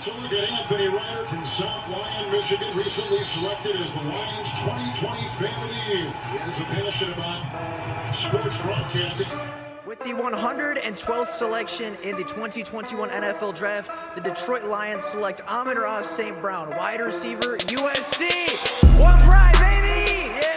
So look at Anthony Ryder from South Lyon, Michigan, recently selected as the Lions 2020 Fan of the Year. He has a passion about sports broadcasting. With the 112th selection in the 2021 NFL Draft, the Detroit Lions select Amon-Ra St. Brown, wide receiver, USC. One pride, baby! Yeah!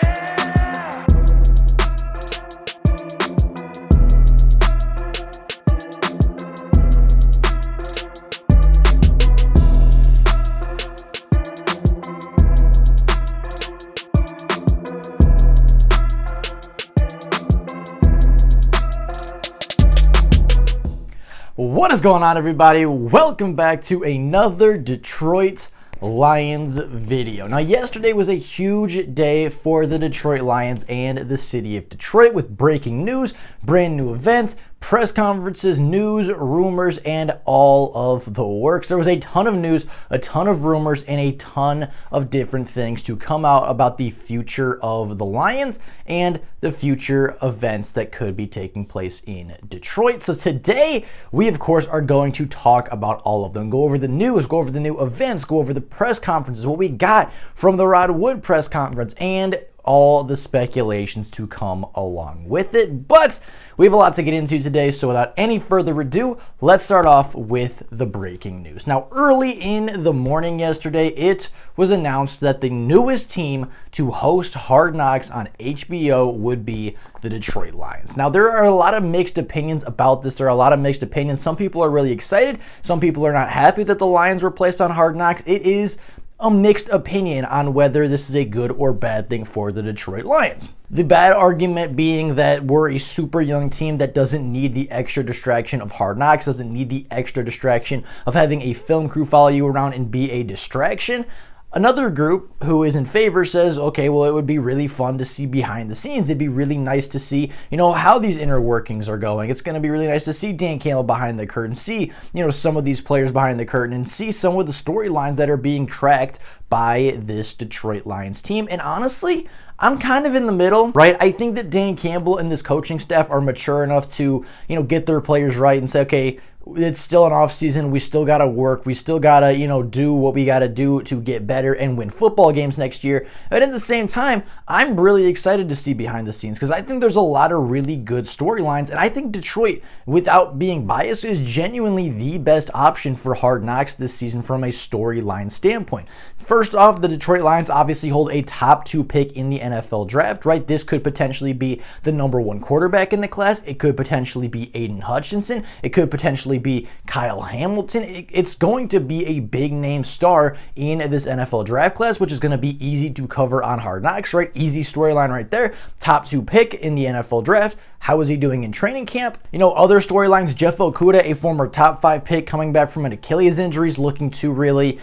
What is going on, everybody? Welcome back to another Detroit Lions video. Now, yesterday was a huge day for the Detroit Lions and the city of Detroit with breaking news, brand new events, press conferences, news, rumors, and all of the works. There was a ton of news, a ton of rumors, and a ton of different things to come out about the future of the Lions and the future events that could be taking place in Detroit. So today, we of course are going to talk about all of them, go over the news, go over the new events, go over the press conferences, what we got from the Rod Wood press conference, and all the speculations to come along with it. But we have a lot to get into today, so without any further ado, let's start off with the breaking news. Now, early in the morning yesterday, it was announced that the newest team to host Hard Knocks on HBO would be the Detroit Lions. Now, there are a lot of mixed opinions about this. There are a lot of mixed opinions. Some people are really excited. Some people are not happy that the Lions were placed on Hard Knocks. It is a mixed opinion on whether this is a good or bad thing for the Detroit Lions. The bad argument being that we're a super young team that doesn't need the extra distraction of Hard Knocks, doesn't need the extra distraction of having a film crew follow you around and be a distraction. Another group who is in favor says, okay, well, it would be really fun to see behind the scenes. It'd be really nice to see, how these inner workings are going. It's going to be really nice to see Dan Campbell behind the curtain, see, some of these players behind the curtain, and see some of the storylines that are being tracked by this Detroit Lions team. And honestly, I'm kind of in the middle, right? I think that Dan Campbell and this coaching staff are mature enough to, get their players right and say, okay, it's still an off season. We still got to work. We still got to, do what we got to do to get better and win football games next year. But at the same time, I'm really excited to see behind the scenes because I think there's a lot of really good storylines. And I think Detroit, without being biased, is genuinely the best option for Hard Knocks this season from a storyline standpoint. First off, the Detroit Lions obviously hold a top 2 pick in the NFL draft, right? This could potentially be the number 1 quarterback in the class. It could potentially be Aiden Hutchinson. It could potentially be Kyle Hamilton. It's going to be a big name star in this NFL draft class, which is going to be easy to cover on Hard Knocks, right? Easy storyline right there. Top 2 pick in the NFL draft. How is he doing in training camp? Other storylines, Jeff Okudah, a former top 5 pick coming back from an Achilles injury, is looking to really,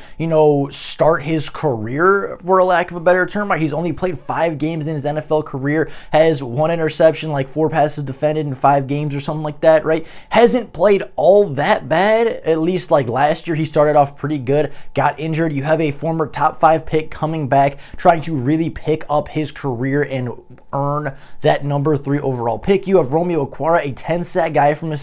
start his career, for a lack of a better term. Right? He's only played 5 games in his NFL career, has 1 interception, like 4 passes defended in 5 games or something like that, right? Hasn't played all that bad, at least like last year. He started off pretty good, got injured. You have a former top 5 pick coming back, trying to really pick up his career and earn that number 3 overall pick. You have Romeo Okwara, a 10-sack guy from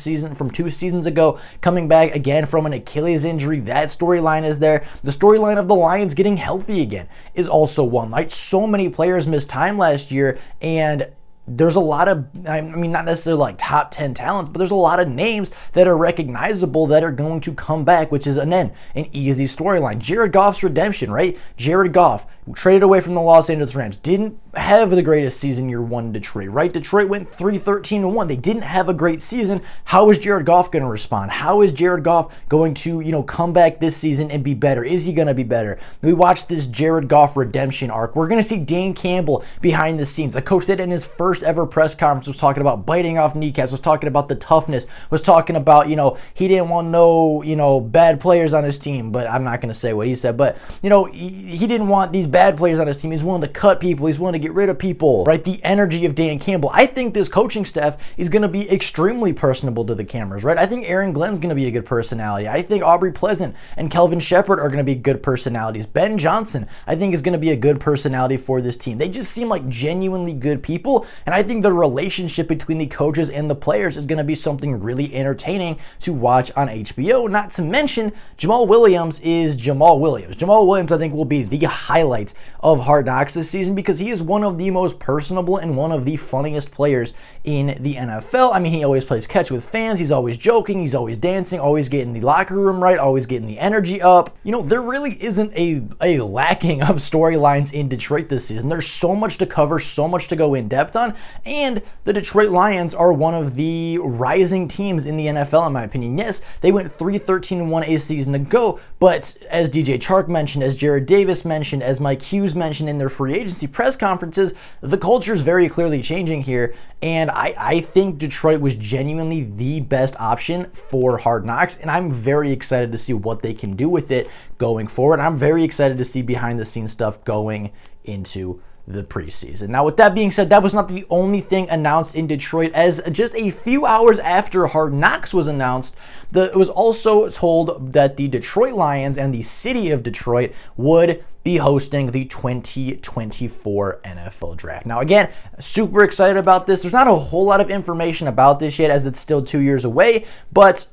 2 seasons ago, coming back again from an Achilles injury. That storyline is there. The storyline of the Lions getting healthy again is also one. Like, so many players missed time last year, and there's a lot of, not necessarily like top 10 talents, but there's a lot of names that are recognizable that are going to come back, which is, an easy storyline. Jared Goff's redemption, right? Jared Goff, traded away from the Los Angeles Rams, didn't have the greatest season year 1 in Detroit, right? Detroit went 3-13-1. They didn't have a great season. How is Jared Goff going to respond? How is Jared Goff going to, come back this season and be better? Is he going to be better? We watched this Jared Goff redemption arc. We're going to see Dan Campbell behind the scenes, a coach that in his first ever press conference was talking about biting off kneecaps, was talking about the toughness, was talking about, he didn't want no, bad players on his team, but I'm not going to say what he said, but, he didn't want these bad players on his team. He's willing to cut people. He's willing to get rid of people, right? The energy of Dan Campbell. I think this coaching staff is going to be extremely personable to the cameras, right? I think Aaron Glenn's going to be a good personality. I think Aubrey Pleasant and Kelvin Shepard are going to be good personalities. Ben Johnson, I think, is going to be a good personality for this team. They just seem like genuinely good people, And I think the relationship between the coaches and the players is going to be something really entertaining to watch on HBO. Not to mention, Jamal Williams is Jamal Williams. Jamal Williams, I think, will be the highlight of Hard Knocks this season because he is one of the most personable and one of the funniest players in the NFL. I mean, he always plays catch with fans. He's always joking. He's always dancing, always getting the locker room right, always getting the energy up. You know, there really isn't a lacking of storylines in Detroit this season. There's so much to cover, so much to go in depth on, and the Detroit Lions are one of the rising teams in the NFL, in my opinion. Yes, they went 3-13-1 a season ago, but as DJ Chark mentioned, as Jared Davis mentioned, as Mike Hughes mentioned in their free agency press conferences, the culture is very clearly changing here, and I think Detroit was genuinely the best option for Hard Knocks, and I'm very excited to see what they can do with it going forward. I'm very excited to see behind the scenes stuff going into the preseason. Now, with that being said, that was not the only thing announced in Detroit, as just a few hours after Hard Knocks was announced, it was also told that the Detroit Lions and the city of Detroit would be hosting the 2024 NFL Draft. Now, again, super excited about this. There's not a whole lot of information about this yet, as it's still 2 years away, but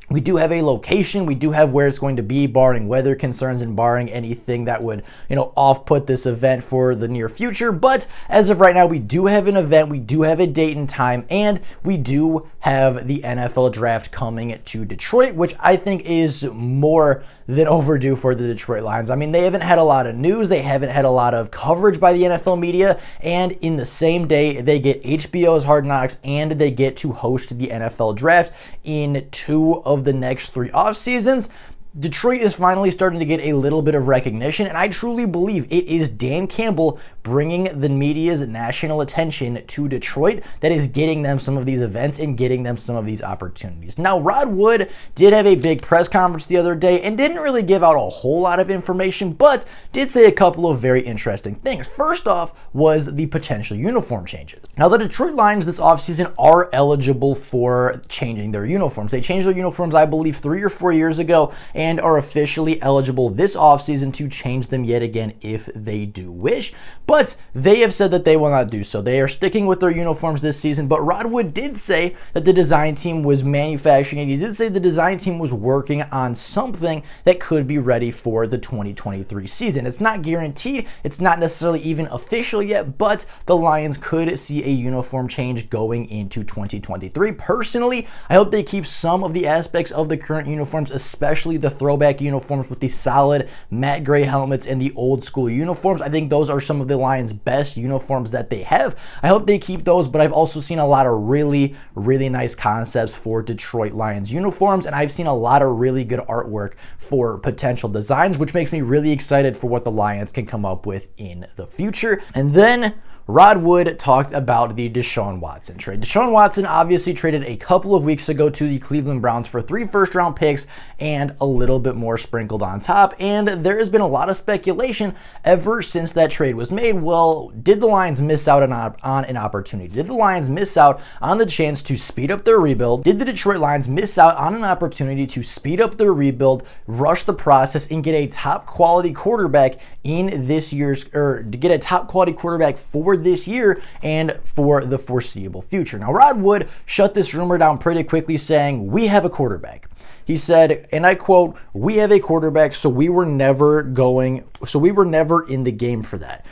we do have a location. We do have where it's going to be, barring weather concerns and barring anything that would, off-put this event for the near future. But as of right now, we do have an event, we do have a date and time, and we do have the NFL Draft coming to Detroit, which I think is more than overdue for the Detroit Lions. I mean, they haven't had a lot of news, they haven't had a lot of coverage by the NFL media, and in the same day, they get HBO's Hard Knocks and they get to host the NFL Draft in 2 of the next 3 off seasons. Detroit is finally starting to get a little bit of recognition, and I truly believe it is Dan Campbell bringing the media's national attention to Detroit that is getting them some of these events and getting them some of these opportunities. Now, Rod Wood did have a big press conference the other day and didn't really give out a whole lot of information, but did say a couple of very interesting things. First off was the potential uniform changes. Now, the Detroit Lions this offseason are eligible for changing their uniforms. They changed their uniforms, I believe, 3 or 4 years ago, and are officially eligible this offseason to change them yet again if they do wish. But they have said that they will not do so. They are sticking with their uniforms this season, but Rod Wood did say that the design team was manufacturing, and he did say the design team was working on something that could be ready for the 2023 season. It's not guaranteed, it's not necessarily even official yet, but the Lions could see a uniform change going into 2023. Personally, I hope they keep some of the aspects of the current uniforms, especially the throwback uniforms with the solid matte gray helmets and the old school uniforms. I think those are some of the Lions' best uniforms that they have. I hope they keep those, but I've also seen a lot of really, really nice concepts for Detroit Lions uniforms, and I've seen a lot of really good artwork for potential designs, which makes me really excited for what the Lions can come up with in the future. And then Rod Wood talked about the Deshaun Watson trade. Deshaun Watson obviously traded a couple of weeks ago to the Cleveland Browns for 3 first-round picks and a little bit more sprinkled on top, and there has been a lot of speculation ever since that trade was made. Well, did the Lions miss out on an opportunity? Did the Lions miss out on the chance to speed up their rebuild? Did the Detroit Lions miss out on an opportunity to speed up their rebuild, rush the process, and get a top-quality quarterback in this year's, or to get a top-quality quarterback for this year and for the foreseeable future? Now, Rod Wood shut this rumor down pretty quickly, saying, "We have a quarterback." He said, and I quote, "We have a quarterback, so we were never in the game for that."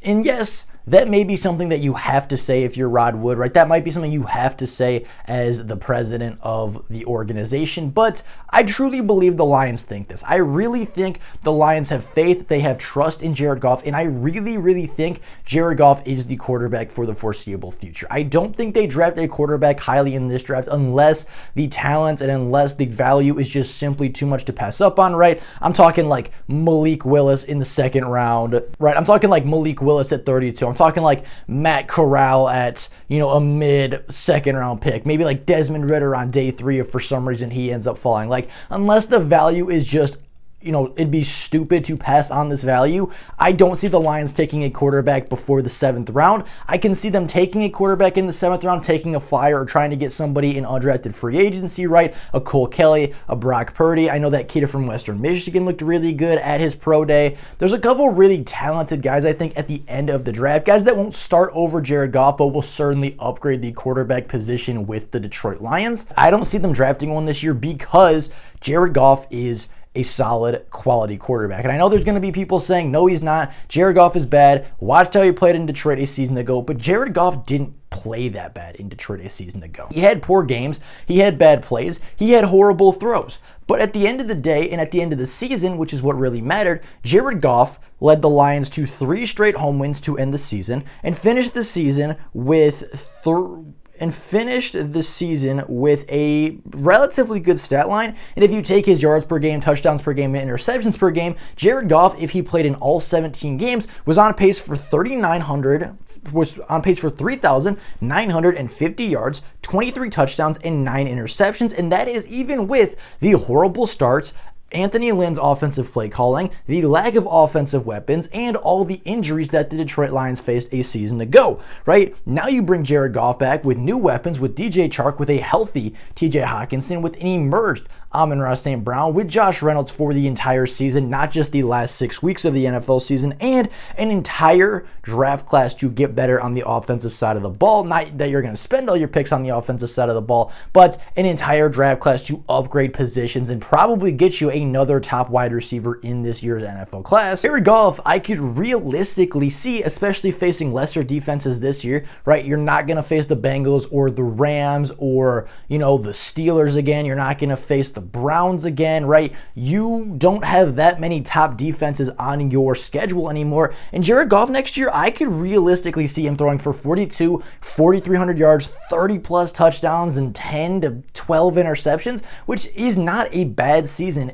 And yes, that may be something that you have to say if you're Rod Wood, right? That might be something you have to say as the president of the organization, but I truly believe the Lions think this. I really think the Lions have faith, they have trust in Jared Goff, and I really, really think Jared Goff is the quarterback for the foreseeable future. I don't think they draft a quarterback highly in this draft unless the talent and unless the value is just simply too much to pass up on, right? I'm talking like Malik Willis in the 2nd round, right? I'm talking like Malik Willis at 32. I'm talking like Matt Corral at, a mid-2nd round pick. Maybe like Desmond Ridder on day 3 if for some reason he ends up falling. Like, unless the value is just it'd be stupid to pass on this value. I don't see the Lions taking a quarterback before the 7th round. I can see them taking a quarterback in the 7th round, taking a flyer, or trying to get somebody in undrafted free agency, right? A Cole Kelly, a Brock Purdy. I know that kid from Western Michigan looked really good at his pro day. There's a couple really talented guys, I think, at the end of the draft. Guys that won't start over Jared Goff, but will certainly upgrade the quarterback position with the Detroit Lions. I don't see them drafting one this year because Jared Goff is a solid quality quarterback. And I know there's going to be people saying, no, he's not. Jared Goff is bad. Watched how he played in Detroit a season ago. But Jared Goff didn't play that bad in Detroit a season ago. He had poor games. He had bad plays. He had horrible throws. But at the end of the day and at the end of the season, which is what really mattered, Jared Goff led the Lions to 3 straight home wins to end the season and finished the season with a relatively good stat line. And if you take his yards per game, touchdowns per game, and interceptions per game, Jared Goff, if he played in all 17 games, was on pace for 3,950 yards, 23 touchdowns, and 9 interceptions. And that is even with the horrible starts, Anthony Lynn's offensive play calling, the lack of offensive weapons, and all the injuries that the Detroit Lions faced a season ago, right? Now you bring Jared Goff back with new weapons, with DJ Chark, with a healthy TJ Hawkinson, with an emerged Amon-Ra St. Brown, with Josh Reynolds for the entire season, not just the last 6 weeks of the NFL season, and an entire draft class to get better on the offensive side of the ball. Not that you're going to spend all your picks on the offensive side of the ball, but an entire draft class to upgrade positions and probably get you another top wide receiver in this year's NFL class. Jared Goff, I could realistically see, especially facing lesser defenses this year, right? You're not going to face the Bengals or the Rams or, the Steelers again. You're not going to face the Browns again, right? You don't have that many top defenses on your schedule anymore. And Jared Goff next year, I could realistically see him throwing for 4,300 yards, 30 plus touchdowns, and 10 to 12 interceptions, which is not a bad season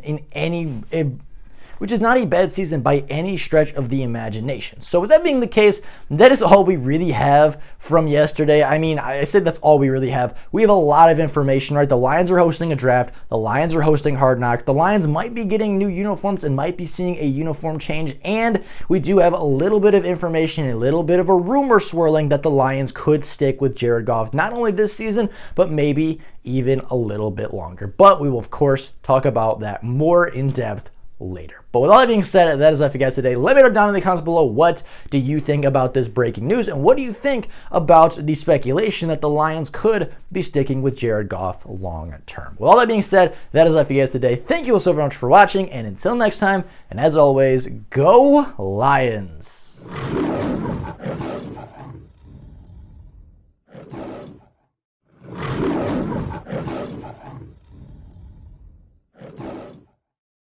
by any stretch of the imagination. So with that being the case, that is all we really have from yesterday. I mean, I said that's all we really have. We have a lot of information, right? The Lions are hosting a draft. The Lions are hosting Hard Knocks. The Lions might be getting new uniforms and might be seeing a uniform change. And we do have a little bit of information, a little bit of a rumor swirling that the Lions could stick with Jared Goff, not only this season, but maybe even a little bit longer. But we will, of course, talk about that more in depth later. But with all that being said, that is all for you guys today. Let me know down in the comments below, what do you think about this breaking news, and what do you think about the speculation that the Lions could be sticking with Jared Goff long term? With all that being said, that is all for you guys today. Thank you all so very much for watching, and until next time, and as always, go Lions!